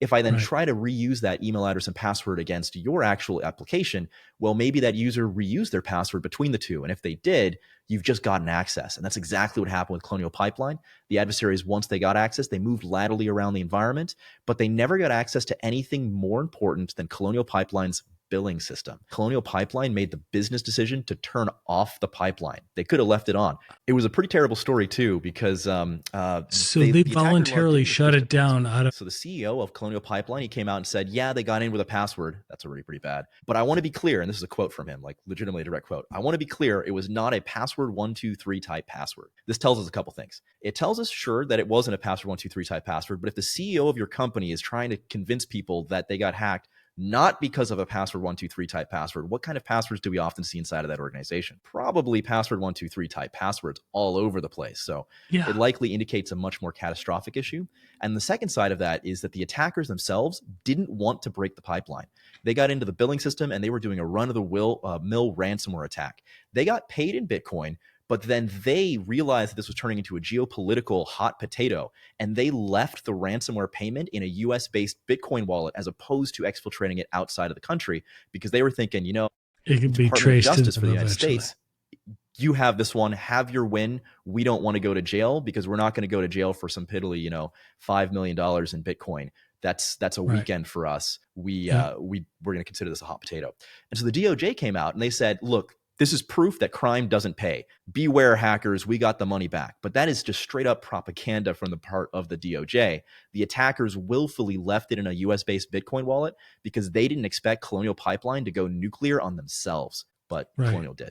If I then Right. try to reuse that email address and password against your actual application, well, maybe that user reused their password between the two. And if they did, you've just gotten access. And that's exactly what happened with Colonial Pipeline. The adversaries, once they got access, they moved laterally around the environment, but they never got access to anything more important than Colonial Pipeline's billing system. Colonial Pipeline made the business decision to turn off the pipeline. They could have left it on. It was a pretty terrible story too, because So the they attacker voluntarily didn't shut increase it the down password. out of. So the CEO of Colonial Pipeline, he came out and said, yeah, they got in with a password. That's already pretty bad. But I want to be clear, and this is a quote from him, like legitimately a direct quote. I want to be clear, it was not a password 123 type password. This tells us a couple things. It tells us, sure, that it wasn't a password 123 type password, but if the CEO of your company is trying to convince people that they got hacked, not because of a password 123 type password. What kind of passwords do we often see inside of that organization? Probably password 123 type passwords all over the place. So it likely indicates a much more catastrophic issue. And the second side of that is that the attackers themselves didn't want to break the pipeline. They got into the billing system and they were doing a run-of-the-mill ransomware attack. They got paid in Bitcoin, but then they realized that this was turning into a geopolitical hot potato, and they left the ransomware payment in a US-based Bitcoin wallet as opposed to exfiltrating it outside of the country, because they were thinking, It can be Department of traced to Justice for them the United eventually. States, you have this one, have your win. We don't want to go to jail because we're not going to go to jail for some piddly, $5 million in Bitcoin. That's a weekend for us. We're going to consider this a hot potato. And so the DOJ came out and they said, look, this is proof that crime doesn't pay. Beware, hackers, we got the money back. But that is just straight up propaganda from the part of the DOJ. The attackers willfully left it in a US-based Bitcoin wallet because they didn't expect Colonial Pipeline to go nuclear on themselves, but Colonial did.